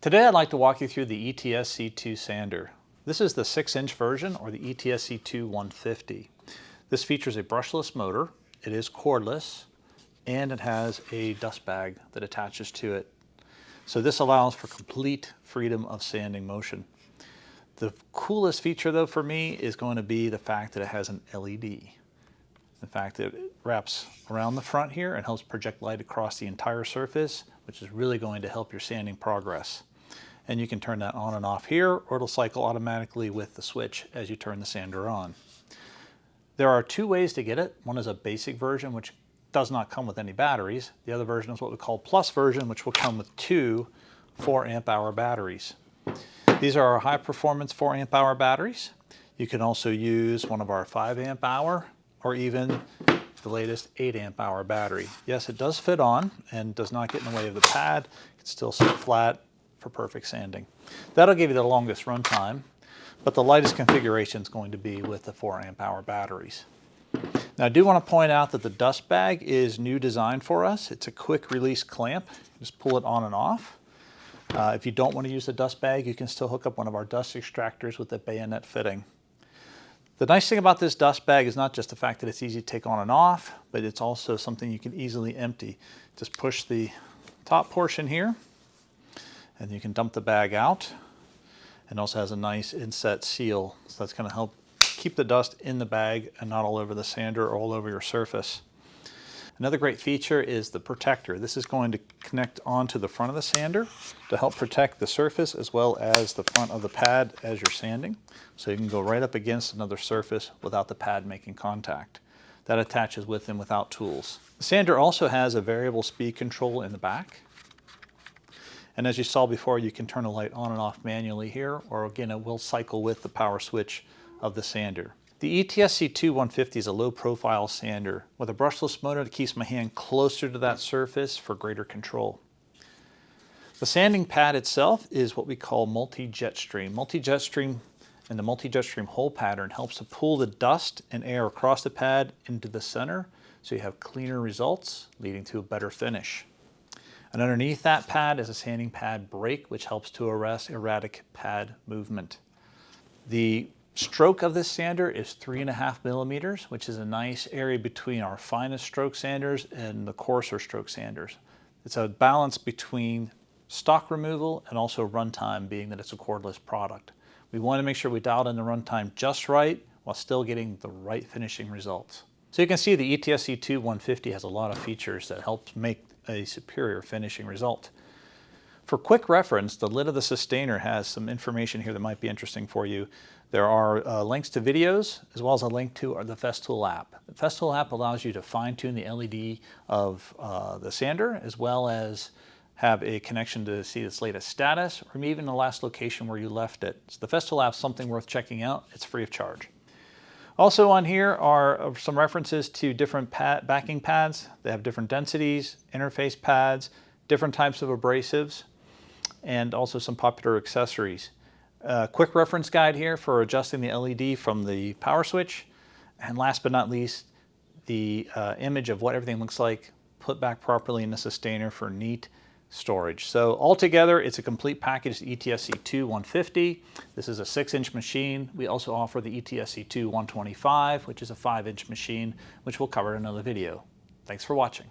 Today I'd like to walk you through the ETSC 2 sander. This is the 6-inch version, or the ETSC 2 150. This features a brushless motor, it is cordless, and it has a dust bag that attaches to it. So this allows for complete freedom of sanding motion. The coolest feature though for me is going to be the fact that it has an LED. The fact that it wraps around the front here and helps project light across the entire surface, which is really going to help your sanding progress. And you can turn that on and off here, or it'll cycle automatically with the switch as you turn the sander on. There are two ways to get it. One is a basic version, which does not come with any batteries. The other version is what we call Plus version, which will come with two 4 amp hour batteries. These are our high performance 4 amp hour batteries. You can also use one of our 5 amp hour or even the latest 8 amp hour battery. Yes, it does fit on and does not get in the way of the pad. It can still sit flat for perfect sanding. That'll give you the longest run time, but the lightest configuration is going to be with the 4 amp hour batteries. Now I do want to point out that the dust bag is new design for us. It's a quick release clamp. Just pull it on and off. If you don't want to use the dust bag, you can still hook up one of our dust extractors with the bayonet fitting. The nice thing about this dust bag is not just the fact that it's easy to take on and off, but it's also something you can easily empty. Just push the top portion here, and you can dump the bag out. And also has a nice inset seal, so that's going to help keep the dust in the bag and not all over the sander or all over your surface. Another great feature is the protector. This is going to connect onto the front of the sander to help protect the surface as well as the front of the pad as you're sanding. So you can go right up against another surface without the pad making contact. That attaches with and without tools. The sander also has a variable speed control in the back. And as you saw before, you can turn the light on and off manually here, or again, it will cycle with the power switch of the sander. The ETSC 2 150 is a low profile sander with a brushless motor that keeps my hand closer to that surface for greater control. The sanding pad itself is what we call multi-jet stream. Multi-jet stream and the multi-jet stream hole pattern helps to pull the dust and air across the pad into the center so you have cleaner results leading to a better finish. And underneath that pad is a sanding pad brake, which helps to arrest erratic pad movement. The stroke of this sander is 3.5 millimeters, which is a nice area between our finest stroke sanders and the coarser stroke sanders. It's a balance between stock removal and also runtime, being that it's a cordless product. We want to make sure we dialed in the runtime just right while still getting the right finishing results. So you can see the ETSC 2 150 has a lot of features that help make a superior finishing result. For quick reference, the lid of the sustainer has some information here that might be interesting for you. There are links to videos as well as a link to the Festool app. The Festool app allows you to fine-tune the LED of the sander as well as have a connection to see its latest status or even the last location where you left it. So the Festool app is something worth checking out. It's free of charge. Also on here are some references to different backing pads. They have different densities, interface pads, different types of abrasives, and also some popular accessories. Quick reference guide here for adjusting the LED from the power switch. And last but not least, the image of what everything looks like put back properly in the sustainer for neat storage. So altogether, it's a complete package, the ETSC 2 150. This is a 6-inch machine. We also offer the ETSC 2 125, which is a 5-inch machine, which we'll cover in another video. Thanks for watching.